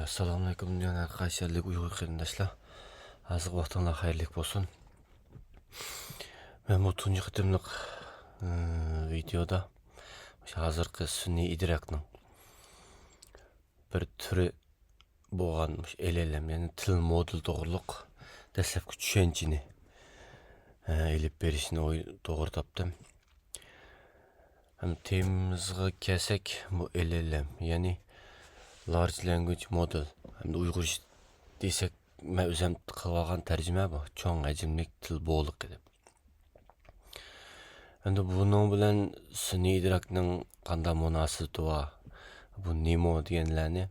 Assalamualaikum yana qaysarlik Uyg'ur qarindoshlar. Hozir vaqtinglar xayrlik bo'lsin. Men bu tunji qitimliq videoda hozirgi sun'iy idrokning bir turi bo'lgan LLM, ya'ni til model to'g'riliq dastlabki tushunchani elib berishni to'g'ri topdim. Ham temamizga kelsak, bu LLM, ya'ni Large Language Model. Hem de Uyghur desek, ben özüm kılgan tercüme bu. Çoğun hacimlik til boğuluk edip. Hem de bunun bilen sun'iy idrakning qanda münasibati var. Bu Nemo degenlerini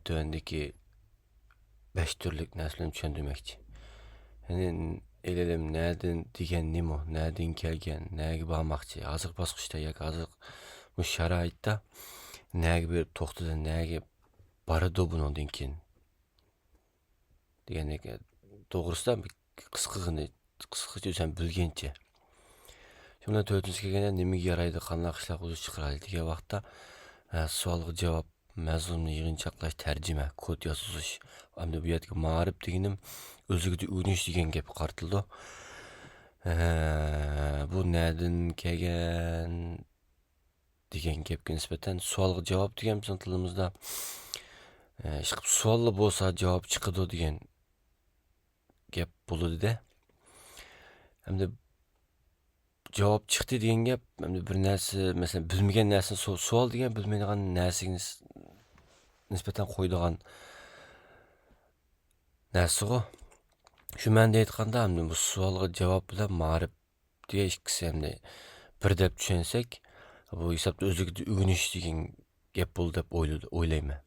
tövendeki 5 türlük neslini düşündürmekçi. Yani LLM nereden degen Nemo, nereden kelgen, nereye bağmakçı. Azık basqışta yak, azık bu şaraytta nereye bir toxtadan, nereye barı dobun dinkin. Degендек to'g'risida qisqacha o'zim bilgancha. Shundan to'rtinchi kelganda nimaga yaraydi, qanday ishlar o'zi chiqaradi degan vaqtda savolga javob, mazmunni yig'inchoqlash, tarjima, kod yozish, hamda bu yerga ma'rif deganim o'ziga o'rganish degan gap qartildi. Bu nereden kelgan degan gapga nisbatan savolga javob degan bizning tilimizda savolli bo'lsa javob chiqadi degan gap bo'ladi-da. Hamda javob chiqdi degan gap, hamda bir narsa, masalan, bilmagan narsani savol degan bilmaydigan narsaga nisbatan qo'ydigan narsa-ku. Shu ma'noda aytganda, hamda bu savolga javob bilan ma'rif degan ikkisi hamda bir deb tushunsak, bu hisobda o'ziga o'rganish degan gap bo'ldi deb o'ylayman.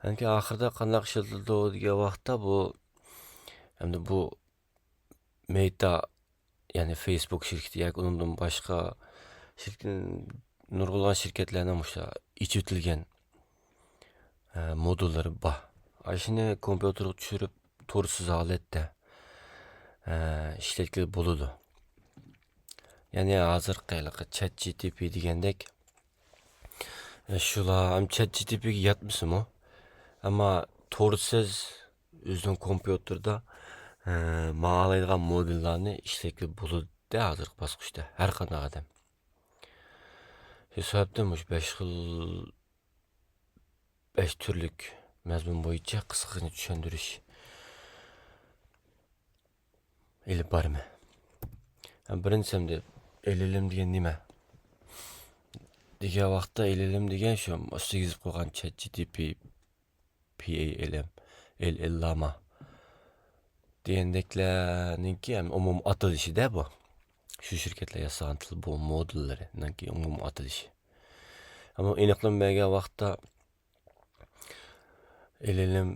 Hangi ahirda qanday ishletildi degan vaqtda bu hamda bu Meta, yani Facebook şirketi yoki undan boshqa nurg'ulg'an shirkatlarning ichitilgan modullari bor. Shuni kompyuterga tushirib, to'rsiz holatda ishlatga bo'ladi. Ya'ni hozirgi ChatGPT degandek shular ham ChatGPTga yetmasmi? Ama to'rsiz o'zining kompyuterda ma'laydigan modellarni ishlatga bo'ladi hozirgi bosqichda har qanday odam. Shu sababdan 5 turlik mazmun bo'yicha qisqacha tushuntirish ilib bormi. Birinchisi LLM degan nima? Degan vaqtda LLM degan shu ustiga yozib qo'ygan ChatGPT PALM, LLama degandeklarninki ham umum atalishi-da bu. Shu shirkatlar yasagan til bu modellarininki umum atalishi. Ama aniqlanmagan vaqtda LLM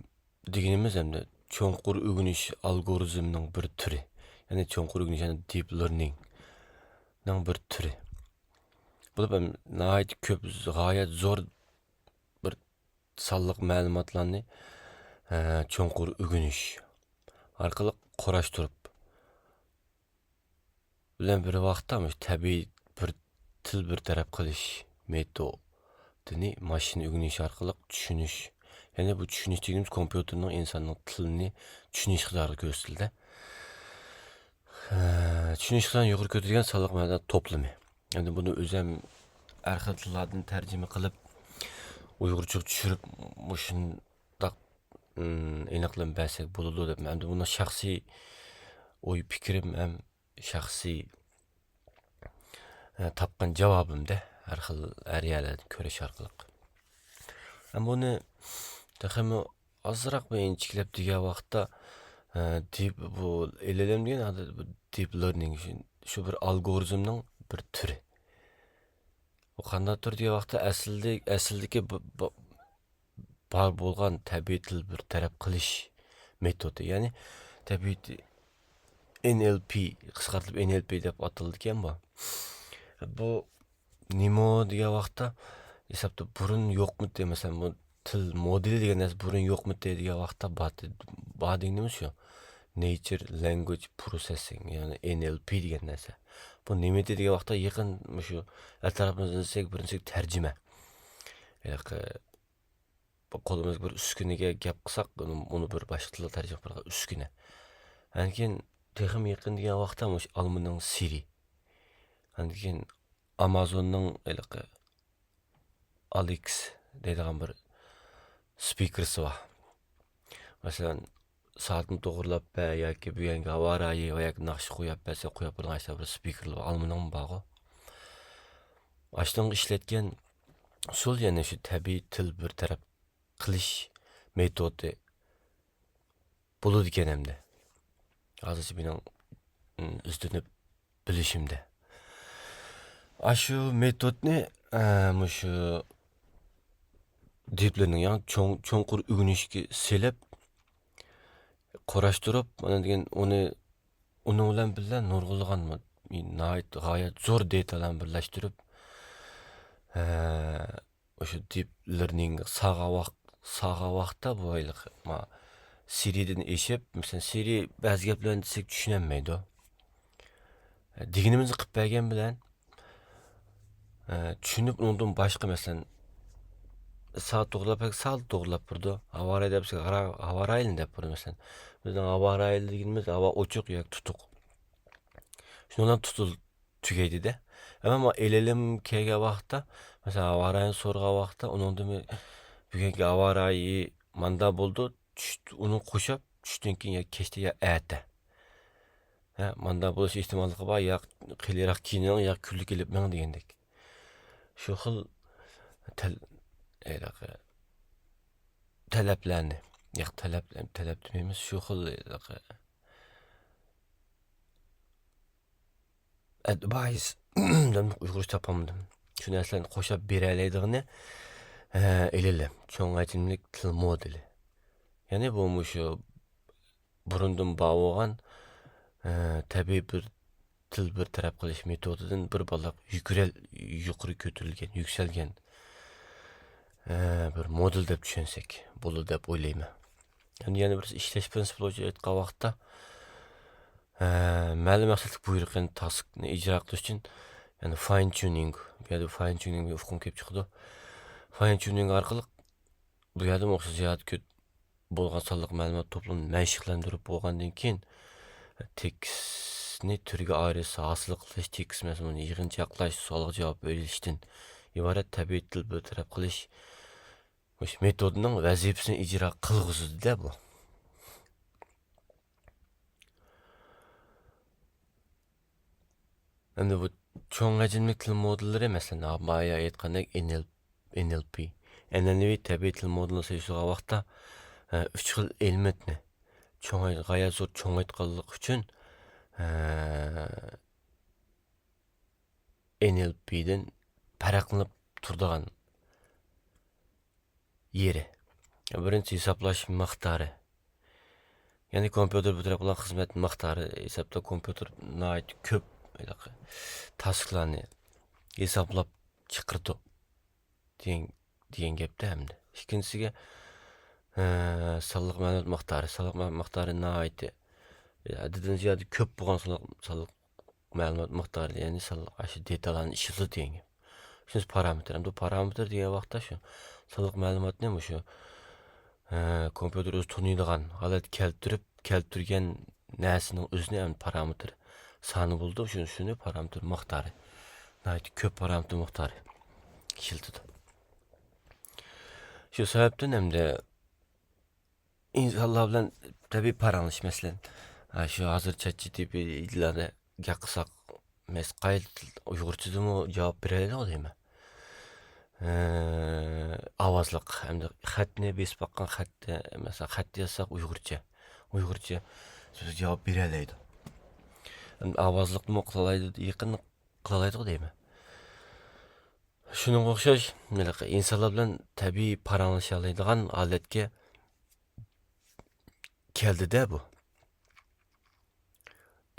deganimiz hamda cho'nqur o'rganish algoritmining bir turi. Ya'ni cho'nqur o'rganish, ya'ni deep learning ning bir turi. Bu ham nihoyat ko'p, g'oyat zo'r bir sonliq ma'lumotlarni cho'nqur o'rganish orqali qarashtirib bilan bir vaqtda tabiiy bir til bir taraf qilish metodini mashina o'rganish orqali tushunish. Ya'ni bu tushunish deganimiz kompyuterning insonning tilini tushunish iqtidori ko'rsatildi. Tushunish iqtidorini yuqori ko'targan sonliq ma'lumotlar to'plami. Ya'ni buni o'zim har xil tillardan tarjima qilib Uyg'urcha tushirib shundaq aniqlanmasak bo'ladi deb. Endi buni shaxsiy o'y fikrim ham shaxsiy topgan javobimda har xil yerlardan ko'rish orqali. Ammo buni taxmi ozroq inchiklab degan vaqtda bu LLM degan deep learning shu bir algoritmning bir turi. Bu qanday tur degan vaqtda aslidagi bor bo'lgan tabiiy til bir taraf qilish metodi. Ya'ni tabiiy NLP, qisqartirib NLP deb ataldi ekan bu. Bu Nemo degan vaqtda hisobda burun yo'qmi demasan, bu til modeli degan narsa burun yo'qmi degan vaqtda bor deganimiz shu. Nature Language Processing, ya'ni NLP degan narsa. Bu nima degan vaqtda yaqin shu atrofimizda birinchi tarjima. qo'limizga bir uskunaga gap qilsak, uni bir boshqa tilga tarjima qilgan uskuna. Lekin texim yaqin degan vaqtda o'sha Almanning Siri. Lekin Amazonning Alex deydigan bir speakersi var. Masalan, saatni to'g'rilab yoki bugünkü havo rayi yoki naqsh qo'yib bersa, qo'yib bo'lgan bir speakerlar var. Almanning bog'i. Ashton ishlatgan usul yana shu tabiiy til bir taraf qilish metodi bo'ladi ekan hamda. Hozircha mening üstünüp bilishimda. Shu metodni shu diplerning yani cho'nqur o'rganishga selib qarashtirib, mana degan uning bilan birga nurg'ulg'an g'oyat zo'r detalarni birlashtirib o'sha deep learning sağa vaqtda bu ayliq Siri'den eşip, mesela Siri bazı gaplarni desek tushunmaydi. Deganimizni qilib bergan bilan tushunib undan boshqa masalan saat to'g'rilab turdi. Havo rayi deb havo rayini deb turdi masalan. Bizning havo rayi deganimiz havo ochiq yoki tutuq. Shundan tugaydi-da. Ama elelim kelgan vaqtda, masalan havo rayini so'rgan vaqtda undan bugungi havo rayi manda bo'ldi. Onu qo'shib tushdan keyin yoki kechda yo erta. Manda bo'lish ehtimolligi bor, yo qiyinroq kiyinib, yo kunlik kelib men degandek. Shu xil talablarni, yo'q talab demaymiz, shu xil advice dan uyg'urcha topamadim. Shu narsalarni qo'shib bera oladiganini elili, cho'ng hajmlik til modeli. Yani bu şu burundan bağlanan tabii bir til bir taraf qilish metodidan bir balaq yuqori ko'tarilgan, yuksalgan bir model deb tushunsak bo'ladi deb o'ylayman. Yani bir ishlash prinsipi bo'yicha aytgan vaqtda ma'lum maqsadli buyruqni taskni ijro qilish uchun yani fine tuning, bu yerda fine tuning ufqum kelib chiqdi. Fine tuning orqali bu yerda o'xshash ziyod bo'lgan sonliq ma'lumot to'plamini mashqlantirib bo'lgandan keyin tekstni turga ayirish, hosil qilish, tekst mazmunini yig'inchoqlash, soliq javob berishdan iborat tabiiy til bir taraf qilish o'sha metodining vazifasini ijro qilg'izdi-da bu. Endi bu cho'ng hajmli til modellari masalan, boya aytgandek NLP, an'anaviy tabiiy til modelini sezgan vaqtda 3 xil elementni g'oyat zo'r cho'ngaytganlik uchun NLP'den farqlanib turadigan yeri. Birinchi hisoblash miqdori. Ya'ni kompyuter bu taraf bilan xizmat miqdori hisobda kompyuter nihoyat ko'p tasklarni hisoblab chiqirdi degan gapda hamda. Ikkinchisiga sonliq ma'lumot miqdori. Sonliq ma'lumot miqdori nihoyat haddan ziyod ko'p bo'lgan sonliq ma'lumot miqdori, ya'ni sonliq detallarni ishlatadi degan gap. Shunisi parametr. Endi parametr degan vaqtda shu sonliq ma'lumotni shu kompyuter o'zi tuniydigan holat keltirgan narsaning o'zini ham parametr soni bo'ldi. Shuni parametr miqdori. Nihoyat ko'p parametr miqdori ishlatadi. Shu sababdan hamda insonlar bilan tabiiy paranglish masalan shu hozir ChatGPT'larga gap qilsak, mes uyg'urchadami javob beradi deyman. Ovozliq hamda xatni besib baqqan xatni masalan xat yozsak uyg'urcha so'z javob beradi. Ovozliqni qilaydi, yaqin qilaydi deyman. Shunga o'xshash insonlar bilan tabiiy paranglasha oladigan holatga keldi-da bu.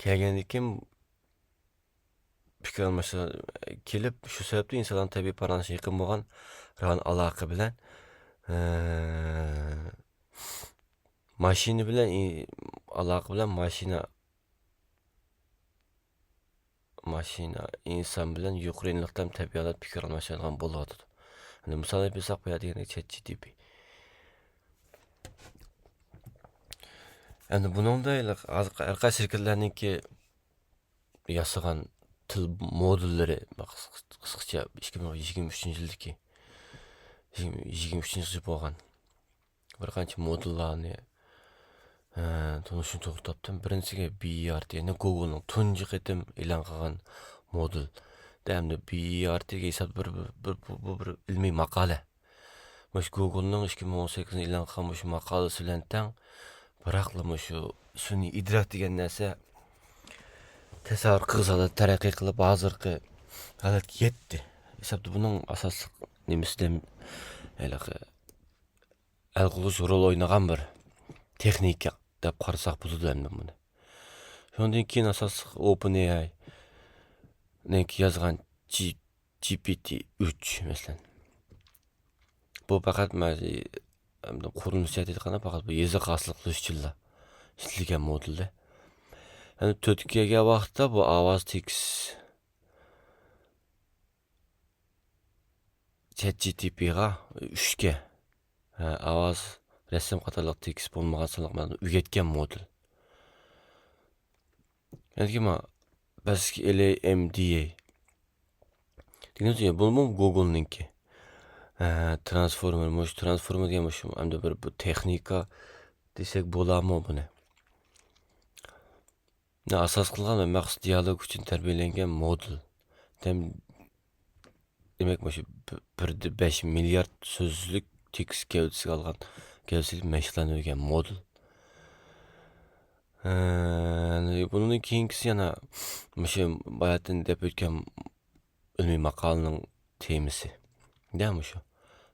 Kelgandan keyin fikr almashish kelib, shu sababli insonlar tabiiy paranglasha yaqin bo'lgan ravon aloqa bilan mashina bilan aloqa bilan mashina inson bilan yuqori enliqdan tabiiyat fikr almashadigan bo'ladi. Misol bersak, bu yerda ChatGPT Endi buningdaylik arka şirketlerinki yasagan til modulları kısıkça 2023-yıldaki 2023-yıl bolgan bir qancha modullarni tunuşunu to'xtatdim. Birinchisiga BERT, ya'ni Google'ning tunji qitim e'lon qilgan modul. Dämde BERT'ga esa bir ilmiy maqala. Mush Google'ning 2018 e'lon qilgan mush maqalasi bilan teng, biroqla shu sun'iy idrok degan narsa tasavvur qilsa taraqqiy qilib hozirgi holatga yetdi. Hisobda buning asosli nimasidan hal qilish rol o'ynagan bir texnika deb qarasak bo'ladi endi buni. Shundan keyin asosli OpenAI neki yozgan GPT-3 masalan. Bu faqat qurilma etayotganda faqat bu yezaq asliq qilish uchun ishlatilgan modulda. Yani 4G'ga vaqtda bu ovoz tekst ChatGPT'ga 3G ovoz rasm qatorliq tekst bo'lmagan sanaqlarni o'rgatgan modul. Yani ma baski LaMDA degan bu Google'ninki. Transformer degan hamda bir bu texnika desek bo'ladimi buni? Asos qilgan va maqsad dialog uchun tarbiyalangan modul. Demek shu 1.5 milliard so'zlik tekst gavdasiga olgan gavdasiga mashqlangan modul. Bunun keyingisi yana shu bayatdan deb o'tgan ilmiy maqolaning temisi. Değil mi şu?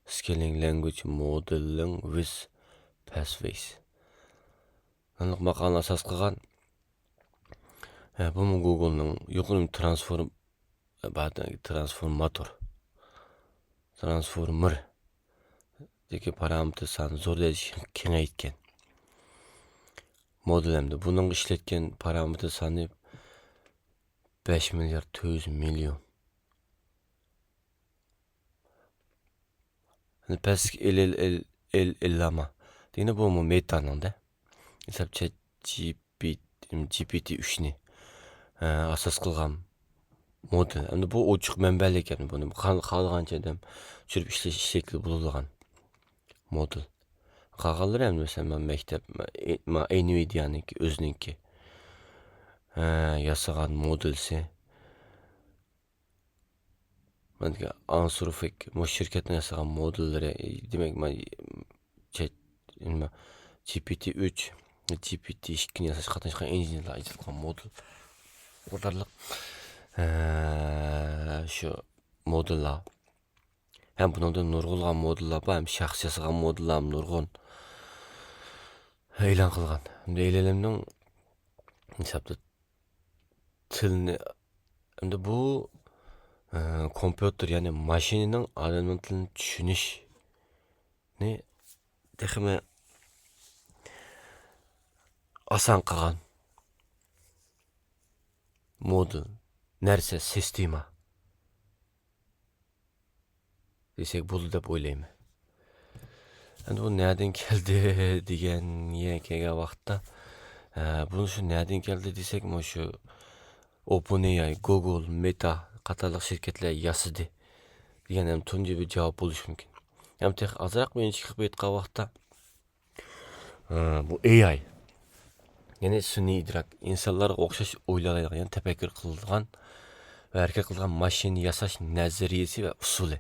Scaling Language Modeling with Pathways. Anlık maqalını asas qilgan. Bu Google'ning yuqori transformer deki parametre sani zo'r derece kengaytgan modul hamda buning ishlatgan parametre sani 5 milyar 400 milyon. Pastki LLM degani bu metaning da. Hesab GPT-3ni asas qilgan modul. Endi bu ochiq manbali ekan, buni xohlagancha adam tushirib ishlatib bo'ladigan modul. Qolganlari ham masalan maktab Nvidia'niki o'zininki yasagan modulsi. Menga Ansurfik şirketning yasagan modullari, demak GPT-3, GPT-2ni yasash qatnashgan injenerlar ijod modul. Qatorliq şu modullar. Hem bundan nurg'ulgan modullar bor, hem shaxs yasagan modullar nurg'un e'lon qilgan. LLMning hisobda tilni endi bu kompüter, yani maşinenin adamın tilini tushunishni texmi oson qilgan modul, narsa sistema desek bo'ldi deb o'ylayman. Endi bu nereden keldi degan kelgan vaqtda bunu shu nereden keldi desek shu OpenAI, Google, Meta qatorliq shirkatlar yasadi degan ham tunji bir javob bo'lishi mumkin. Ham azroq men chiqib aytgan vaqtda bu AI, ya'ni sun'iy idrok, insonlarga o'xshash o'ylaydigan, ya'ni tafakkur qilgan va harakat qilgan mashina yasash nazariyasi va usuli.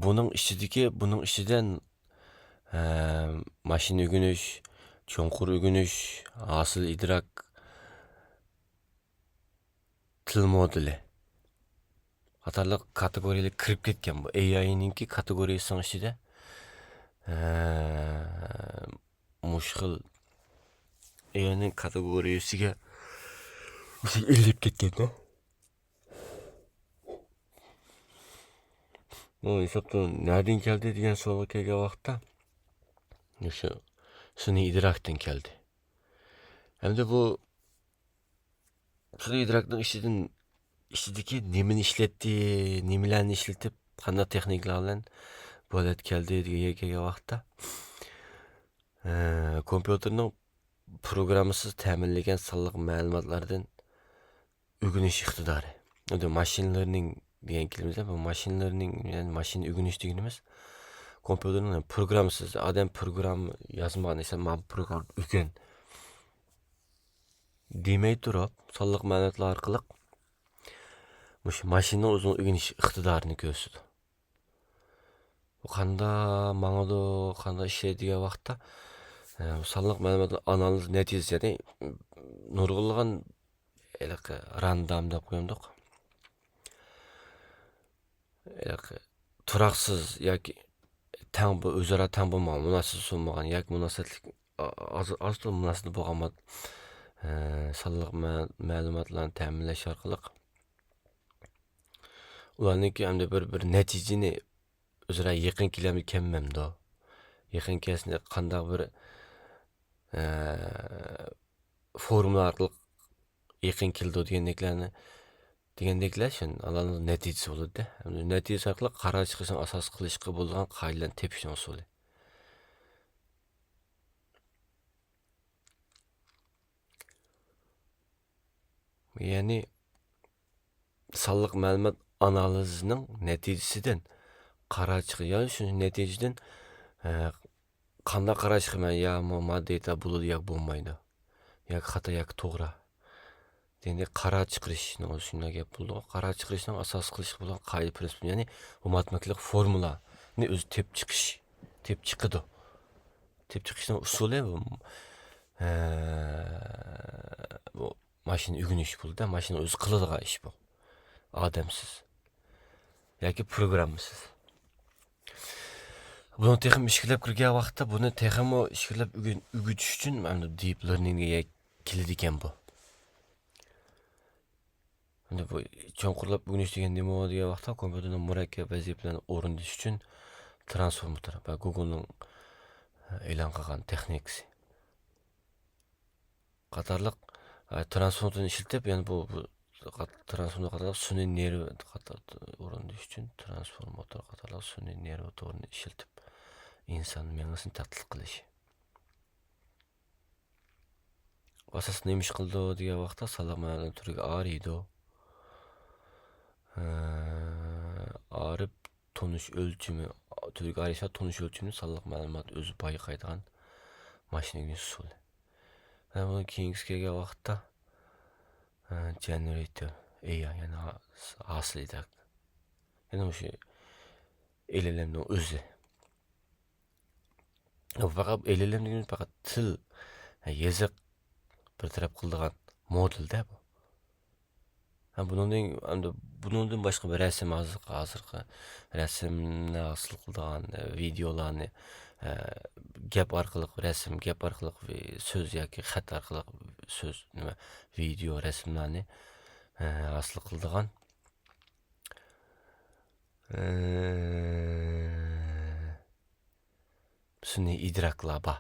Bunun ichidan mashina o'rganish, cho'nqur o'rganish, hosil idrok, til moduli qatorliq kategoriyalar kirib ketgan. Bu AI'ninki kategoriyasining ichida mushkil AI'ning kategoriyasiga ilib ketgan. Bu hisobda nereden keldi degan savolga kelgan vaqtda shu sun'iy idrokdan keldi. Hamda bu sun'iy idrokning ichidagi nimani ishlatdi, nimalarni ishlatib, qanday texnikalar bilan bo'let keldi degan kelgan vaqtda kompyuterning programmasiz ta'minlangan sonliq ma'lumotlardan o'rganish iqtidori. Endi machine learning degan kelimada bu machine learning yani mashina o'rganish deganimiz kompyuterning programmasiz odam program yozmagan esa ma program o'rgan demay turib sonliq ma'lumotlar orqali mush mashina o'zini o'rganish iqtidorini ko'rsatdi. Bu qanday ma'noda qanday ishlaydigan vaqtda sonliq ma'lumotlar analiz natijasida nurg'ulg'an random deb qo'yamdiq. Turaqsiz yoki tang bu o'zaro tang bo'lmagan, munosib bo'lmagan yoki munosabatlik az munosib bo'lgan sonliq ma'lumotlarni ta'minlash orqali ularniki hamda bir natijani o'zaro yaqin kelami kemmamdi. Yaqin kelishni qanday bir formula orqali yaqin keldi degandeklar shun alanın natijasi bo'ladi. Natijasi orqali qaror chiqishni asos qilishga bo'lgan qoidalarni tepishning usuli. Ya'ni sonliq ma'lumot analizining natijasidan qaror chiqıyor. Shu natijadan qanday qaror chiqaman ya data bo'ladi yoki bo'lmaydi. Yoki xato yoki to'g'ri. Dendi qaror chiqarishni shunday gap bo'ldi. Qaror chiqarishning asos qilish bo'lgan qoida prinsip, ya'ni bu matematik formulani o'zi tep chiqadi. Tep chiqishning usuli bu mashina o'rganish bo'ldi. Mashina o'zi qiladigan ish bu. Odamsiz yoki programmasiz. Buni texnik ishkilab kirgan vaqtda buni texmo ishkilab o'rgatish uchun mana deep learningga keladi ekan bu. Endi bu cho'nqurlab o'rganish degan nima degan vaqtda kompyuterning murakkab vazifalarini o'rganish uchun transformator va Google'ning e'lon qilgan texnikasi qatorliq transformatorni ishlatib, ya'ni bu transformator qatorliq sun'iy nerv o'rganish uchun transformator qatorliq sun'iy nerv to'rini ishlatib inson miyasini tahlil qilish. Asas nima ish qildi degan vaqtda sonliq ma'lumotlar turiga ariydi. Arib tonish o'lchimi turiga arisa tonish o'lchimini sonliq ma'lumot o'zi payqaydigan mashinaning usuli. Buni keyingi kelgan vaqtda generator AI ya'ni aslidak. Ya'ni o'sha LLM'ning o'zi. Faqat LLM degan faqat til, yoziq bir taraf qildigan model-da bu. Bundan boshqa bir rasm hozirgi rasmni hosil qildigan videolarni gap orqali rasm, gap orqali so'z yoki xat orqali so'z video rasmlarni hosil qildigan sun'iy idroklar bor.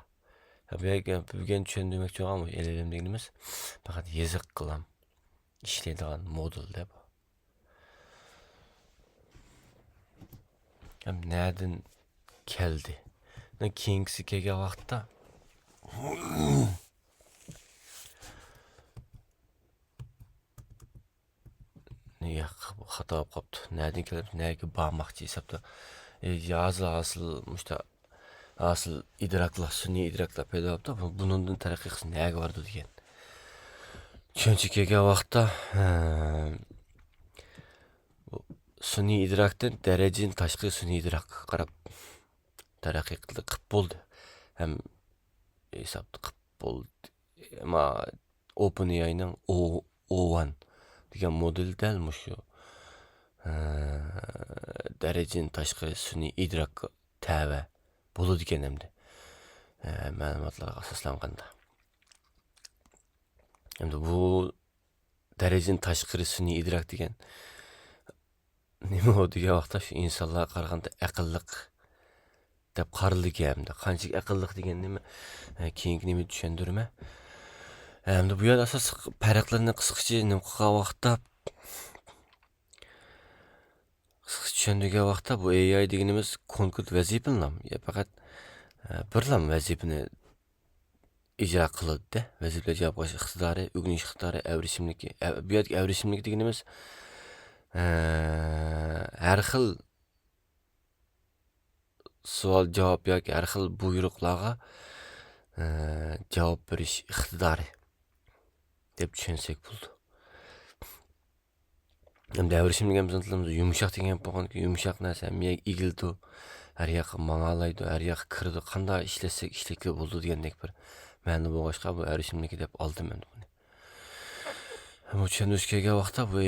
Bugun tushundirmoqchi bo'lgan LLM deganimiz faqat yoziq qilam ishlaydigan model-da bu. Nereden keldi? Keyingisi kelgan vaqtda xato bo'lib qopti. Nereden kelib, nerga bormoqchi hisobda. Asıl idroklar, sun'iy idroklar paydo bo'ldi. Bundan taraqqiy qilib nerga bordi degan. Chunki kelgan vaqtda sun'iy idrokdan darajadan tashqi sun'iy idrokka qarab taraqqiy qilib bo'ldi. Ham hisobda qilib bo'ldi. Ama OpenAI'ning O1 degan model dal shu darajadan tashqi sun'iy idrokka tava bo'ladi ekan hamda ma'lumotlarga asoslanganda. Endi bu darajadan tashqari sun'iy idrok degan nima degan vaqtda shu insonlarga qaraganda aqlliq deb qaralgan hamda qanchalik aqlliq degan nima keyingi nima tushundirma. Endi bu yer asos farqlarni qisqacha nima qilgan vaqtda qisqacha түшендіге вақта bu AI degenimiz konkret vazifenlam. Ya fakat birlam vazifeni icra kılıdı da. Vazifeler cevap başı iqtidarı, ügünüş iqtidarı, evrişimliki. Bu yerдeki evrişimlik degenimiz her xil savol javob yoki har xil buyruqlarga javob berish iqtidori deb tushunsak bo'ldi. Endi evrishim degan bizning tilimizda yumshoq degan bo'lganki, yumshoq narsa miyaga egildi, har yoqqa mang'alaydi, har yoqqa kirdi, qanday ishlasak ishlikli bo'ldi degandek bir ma'no bo'lg'achqa bu evrishimniki deb oldim men buni. Bu tushunish kelgan vaqtda bu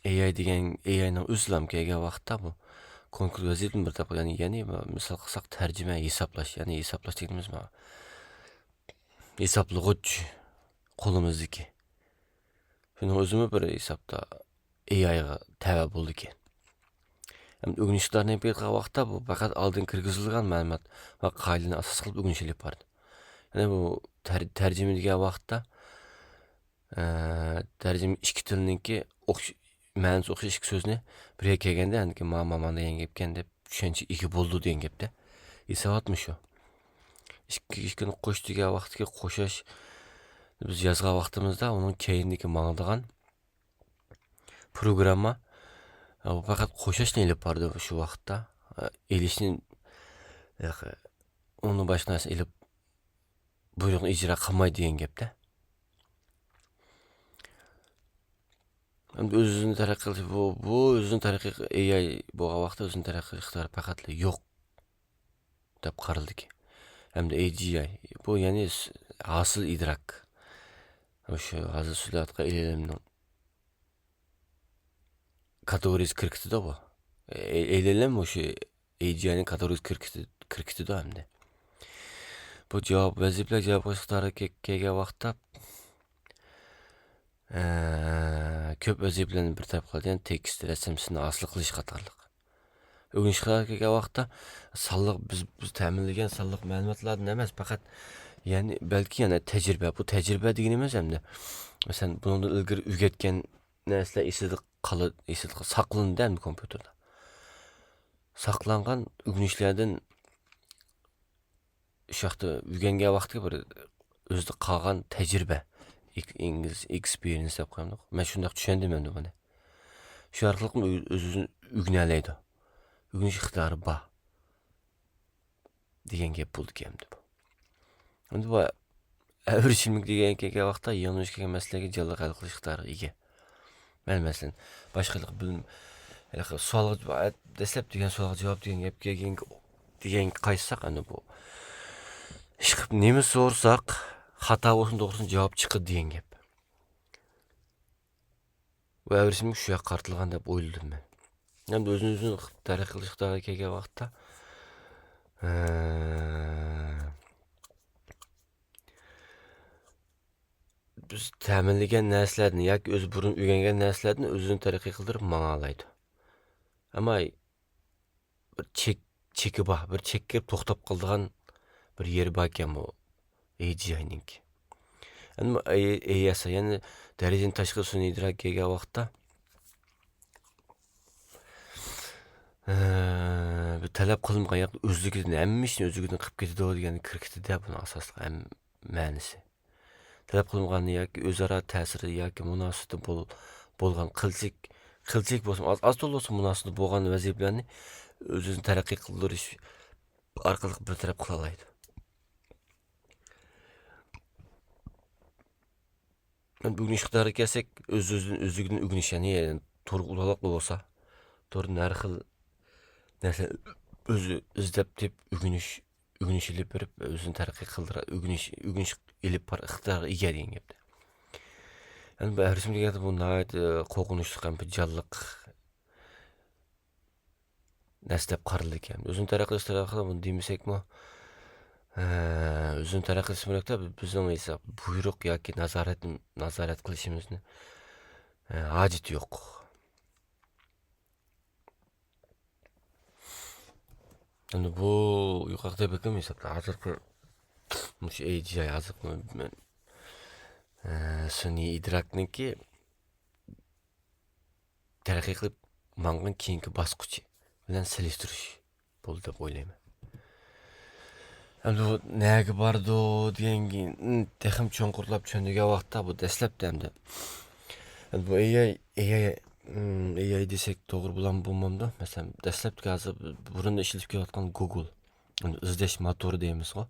AI'ning o'zlam kelgan vaqtda bu konkret vaziyatni bir tapa, ya'ni misol qilsak tarjima hisoblash, ya'ni hisoblash deganimiz mana hisoblag'ich qo'limizdagi. Shuni o'zimi bir hisobda AI'ga tava bo'ldi ekan. Ham o'g'inishlarni bergan vaqtda bu faqat oldin kirgizilgan ma'lumot va qoidalarni asos qilib o'g'inishilib bordi. Ya'ni bu tarjima degan vaqtda tarjima ikki tilniki ma'nosi o'xshash ikki so'zni birga kelganda, ya'ni mana degan gapkan deb tushuncha ikki bo'ldi degan gapda. Hisobotmi shu? Ikkini qo'sh degan vaqtga qo'shash biz yozgan vaqtimizda uning keyindagi ma'nodagan programma faqat qo'shashni ilib bordi shu vaqtda. Elishni uni boshqasi ilib buyruqni ijro qilmaydi degan gapda. Endi o'zini taraqqiy qilish bu o'zini taraqqiy AI bo'lgan vaqtda o'zini taraqqiy iqtidori faqat yo'q deb qaraldi. Hamda AGI bu ya'ni asıl idrak. O'sha hozir so'zlayotgan LLM'ning kategoriyasi kirkitdi bu. LLM o'sha AGI'ning kategoriyasi kirkitdi hamda. Bu javob vazifalar javob iqtidori kelgan vaqtda ko'p vazifalarni bir taraf qiladi, ya'ni tekst, rasmni asli qilish qatorliq. O'g'inishlar kelgan vaqtda sonliq biz ta'minlagan sonliq ma'lumotlardan emas, faqat ya'ni balki yana tajriba. Bu tajriba deganimiz hamda masalan bundan ilgari o'rgatgan narsalar esida saqlanadi hamda kompyuterda. Saqlangan o'g'inishlardan shu vaqtda o'rgangan vaqtga bir o'zida qolgan tajriba, ingliz experience deb qo'yamiz. Men shunday tushundim endi buni. Shu orqali o'zini o'rganalaydi. O'g'inish iqtidori bor degan gap bo'ldi endi bu. Endi bu evrishimlik degan kelgan vaqtda yonish kelgan masalaga jalli hal qilish iqtidori ega. Men masalan boshqalar bilim savolga dastlab degan savolga javob degan gap degan qaytsak endi bu ish qilib nima so'rsak xato bo'lsin to'g'risini javob chiqadi degan gap. Bu evrishimlik shu yoqqa qartilgan deb o'yladim men. Endi o'zini taraqqiy qilish iqtidori kelgan vaqtda biz ta'minlagan narsalarni yoki o'zi burun o'rgangan narsalarni o'zini taraqqiy qildirib mang'alaydi. Ammo bir cheki bor, bir chekka to'xtab qoldigan bir yeri bor ekan bu AGI'ning. Endi AI ya'ni darajadan tashqari sun'iy idrok kelgan vaqtda bir talab qilingan yoki o'zligidan hamma ishni o'zligidan qilib ketadi degan kirkitdi buni asosli ma'nosi. Talab qilingan yoki o'zaro ta'siri yoki munosabati bo'lgan qilchik bo'lsin, az to'la bo'lsin munosabati bo'lgan vazifalarni o'zini taraqqiy qildirish orqali bir taraf qila oladi. Bugun iqtidori kelsak, o'zligidan o'rganish, ya'ni to'g'ri uloq bo'lsa, to'g'ri har xil narsa o'zi izlab deb o'rganish ilib berib o'zini taraqqiy qildiradi, o'rganish ilib bor iqtidori ega degan gapda. Endi bu evrishim deganda bu nihoyat qo'rqinchli ham bir jalliq narsa deb qaraldi ekan. O'zini taraqqiy qilish tarafida buni demasakmi, o'zini taraqqiy qilishda bizning esa buyruq yoki nazorat qilishimizni hojati yo'q. Endi bu yuqorida aytgan hisobda hozirgi AGI hozirgi sun'iy idrokniki taraqqiy qilib mang'ın keyingi basquchi bilan selishtirish bo'ldi deb o'ylayman. Endi bu nega bordi degan texim cho'nqurlab tushundigan vaqtda bu dastlabda endi bu AI desek to'g'ri bilan bo'lmamdi. Masalan, dastlabki hozir burun ishlatib kelayotgan Google, izlash motori deymiz-ku.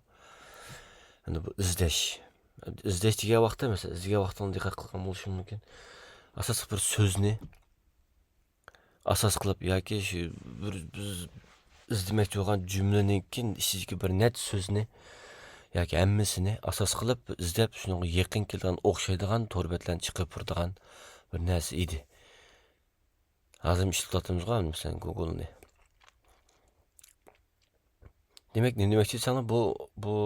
Endi bu izlash degan vaqtda masalan, izlagan vaqtdan diqqat qilgan bo'lishi mumkin. Asosiy bir so'zni asos qilib yoki shu biz izlamoqchi bo'lgan jumlaninkin ichidagi bir net so'zni yoki hammasini asos qilib izlab shunga yaqin kelgan o'xshaydigan to'rbatlarni chiqib turadigan bir narsa edi. Hozir ishlatyapmiz-ku masalan Google'ni. Demak, nima demoqchisan bu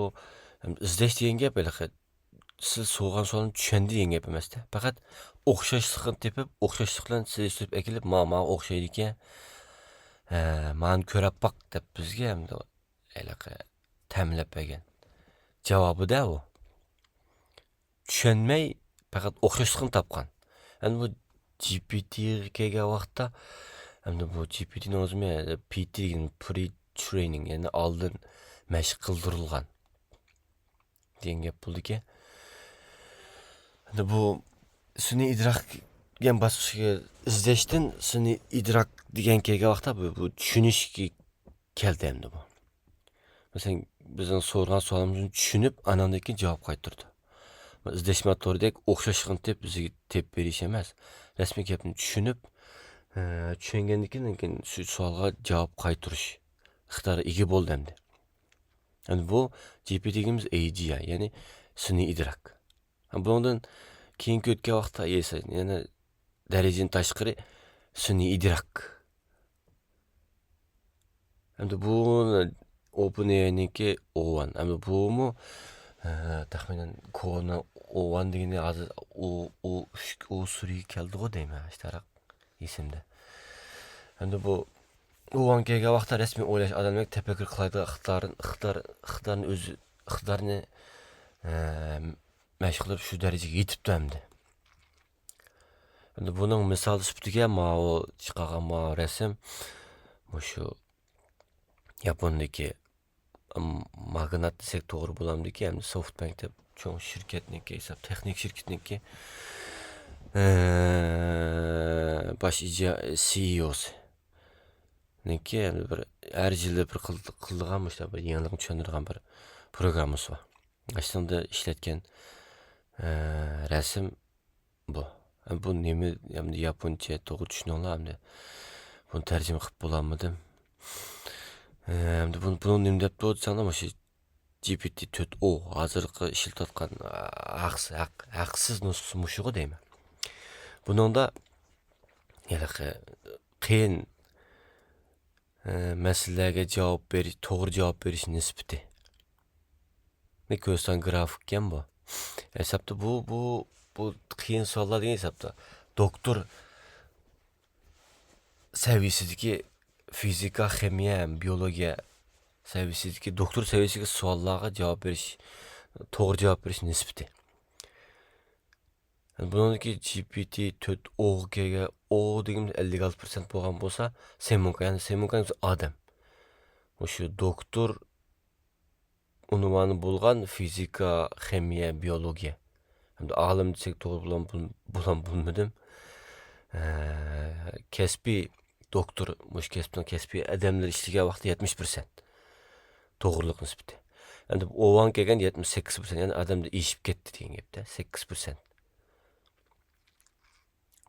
izlash degan gap siz so'rgan savolni tushunadi degan gap emas-da. Faqat o'xshashlikni tepib, o'xshashliklarni silishtirib ekilib, mana o'xshaydi ekan. Mani ko'rib baq deb bizga hamda ta'minlab bergan javobi-da u. Tushunmay faqat o'xshashlikni topgan. Endi bu GPT kelgan vaqtda hamda bu GPT'ning o'zimi PT degan pre-training, ya'ni oldin mashq qildirilgan degan gap bo'ldi-ki. Endi bu sun'iy idrok degan bosqichga izlashdan sun'iy idrok degan kelgan vaqtda bu tushunishga keldi endi bu. Masalan, bizning so'rgan savolimizni tushunib, andan keyin javob qaytardi. Izlash motoridek o'xshashlikni deb bizga tep berish emas. Rasmiy gapni tushunib, tushungandan keyin shu savolga javob qaytarish ixtiyori ega bo'ldi endi. Endi bu GPT deyimiz AGI, ya'ni sun'iy idrok. Bundan keyingi o'tgan vaqtda esa yana darajadan tashqari sun'iy idrok. Endi bu OpenAI'niki O1. Endi bu taxminan Kona O1 degani hozir o suriga keldi-ku deyman, ishtaroq esimda. Endi bu O1 kelgan vaqtda rasmiy o'ylash, odamlar tafakkur qiladi, ixtiyorni o'zi ixtiyorni mashq qilib shu darajaga yetibdi endi. Endi buning misoli sifatida mana chiqargan rasm shu Yapondagi magnat desek to'g'ri bo'lamdiki, hamda SoftBank deb cho'ng shirkatniki, hisob texnik shirkatniki bosh CEO'si niki bir har yili bir qildigan bir yangilikni tushundirgan bir programmasi bor. Aslında ishlatgan rasm bu. Bu nima hamda yaponcha to'g'ri tushuninglar hamda buni tarjima qilib bo'larmidim? Hamda buni nima deb o'tsanglar, shu GPT-4o hozirgi ishlatayotgan haqsiz nusxasi mushugi deyman. Buningda qiyin masalalarga to'g'ri javob berish nisbati. Ne ko'rsan grafik ekan bu. Hesapda bu qiyin savollar degan hesapda doktor seviyesidagi fizika, ximiya, biologiya seviyesidagi doktor seviyesidagi savollarga javob berish, to'g'ri javob berish nisbati. Buningki GPT-4o ga o degan 56% bo'lgan bo'lsa, Semunkan odam. Shu doktor unvoni bo'lgan fizika, ximiya, biologiya. Hamda olim desek to'g'ri bo'lmadim. Kasbiy doktor, kasbiy odamlar ishlagan vaqtda 70% to'g'rilik nisbati. Endi o'van kelgan 78%, ya'ni odamda eshib ketdi degan gapda, 8%.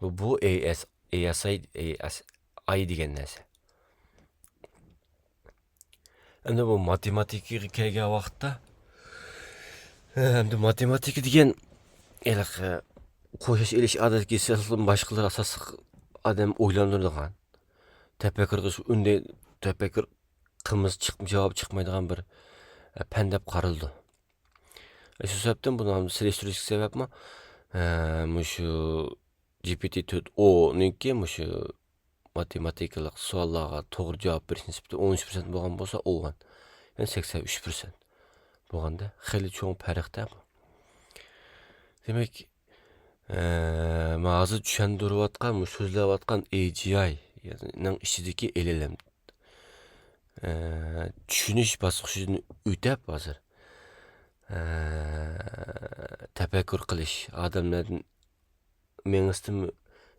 Bu ASI degan narsa. Endi bu matematikaga kelgan vaqtda endi matematika degan qo'shish elish odatga kelsa boshqalar asosiy odam o'ylanadigan, tafakkur qilish, unday tafakkur qilmas javob chiqmaydigan bir fan deb qaraldi. Shu sababdan buni ham selishtirish sababmi shu GPT-4o-niki shu matematikalik savollarga to'g'ri javob berish nisbati 13% bo'lgan bo'lsa, O1 yani 83% bo'lganda xeyli cho'ng farqda bu. Demak, hozir tushuntirayotgan, so'zlayotgan AGI, yani içindeki LLM tushunish bosqichini o'tab hozir tafakkur qilish, odamlarning mengistim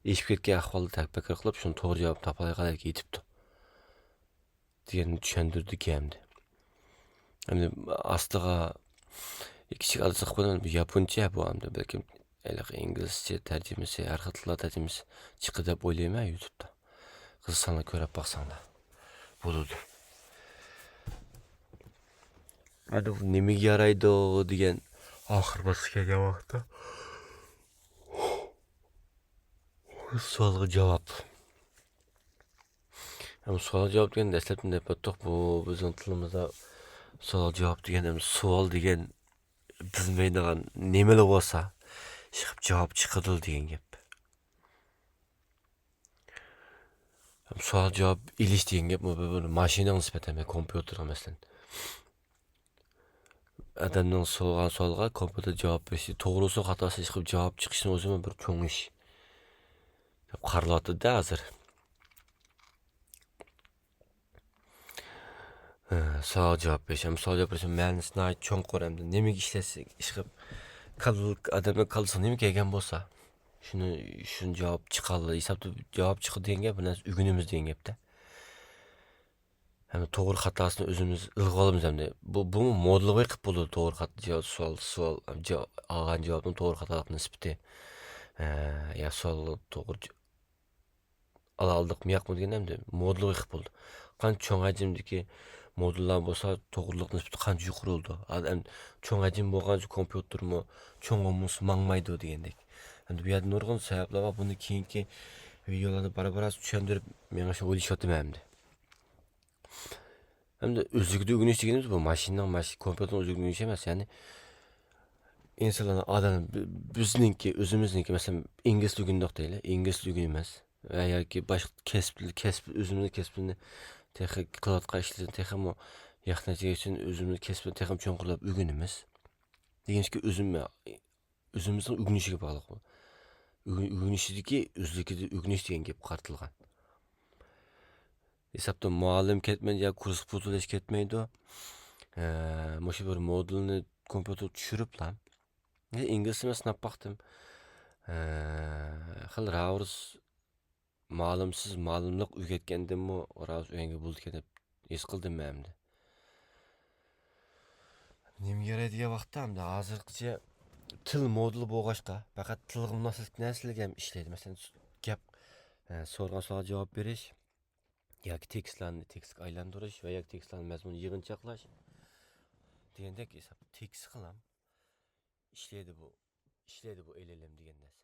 eshib ketgan ahvolda tafakkur qilib, shuni to'g'ri javob topolay qadar yetibdi deganni tushuntirdik hamdi. Hamda astiga kichik azliq bilan yaponcha bu hamda balkim inglizcha tarjimasi, har xil tillar tarjimasi chiqdi deb o'ylayman YouTube'da. Qiziqsanglar ko'rib baqsanglar bo'ladi. Hadi bu nimaga yaraydi degan oxir bosqichga kelgan vaqtda savolga javob. Savol javob degan dastlab deb o'tdik, bu bizning tilimizda savol javob degan savol degan bilmaydigan nimalar bo'lsa chiqib javob chiqadi degan gap. Savol javob ilish degan gap bu mashinaga nisbatan kompyuterga masalan. Adamning so'ralgan savolga kompyuter javob berishi, to'g'risi xatosi chiqib javob chiqishini o'zi bir cho'ng ish. Qarilyapti-da hozir. Savol javob berish, savol javob berish ma'nosini cho'ng qo'ramdi. Nimaga ishlasak, ish qilib odamga qalsa nima kelgan bo'lsa, shuni javob chiqadi, hisobda javob chiqadi degan gap, bu narsa o'rganamiz degan gapda. Hem to'g'ri xatosini o'zimiz ilg'olamiz hamda. Bu modeliy qilib bo'ladi to'g'ri xato savol olgan javobning to'g'ri xatolik nisbati. Ya savol to'g'ri ala oldikmi yo'qmi degan hamda modeliy qilib bo'ldi. Qancha cho'ng hajmdagi modullar bo'lsa, to'g'rilik nisbati qancha yuqori bo'ldi. Adam cho'ng hajm bo'lgan kompyutermi, cho'ng bo'lmasa mangmaydi degandek. Endi bu yerda nurg'un sabablar bor. Buni keyingi videolarda barabar tushuntirib, menga shu o'ylashyapman hamda. Hamda o'zligida o'rganish deganimiz bu kompyuterning o'zligida o'rganish emas, ya'ni insonlar odam bizningki, o'zimizniki, masalan, ingliz o'rgandik deylik, ingliz o'rganamiz va yoki boshqa kasb o'zimizning kasbini texnik qilayotgan ishlarni texmo yaxnatiga uchun o'zimizni kasbini texmo cho'nqurlab o'rganamiz. Deganki o'zimizning o'rganishiga bog'liq bu. O'rganishdagi o'zligida o'rganish degan gap qartilgan. Hesapda muallim ketmaydi ya kurs putulish ketmaydi. Mushu bir modulni kompyuter tushiriblar. İngilizce sinab baxtım. Xil ravrs ma'lumsiz ma'lumlik o'rgatgandimmi, ravrs o'yanga bo'ldi deb his qildim hamda. Nima kerak degan vaqtda hamda hozirgacha til moduli bo'lg'achqa, faqat tilga munosib narsalarga ham ishlaydi. Masalan, gap so'ralgan savolga javob berish yoki tekstga aylantirish va yoki tekstlarni mazmunini yig'inchoqlash degandek tekst qilam ishlaydi bu LLM degan narsa.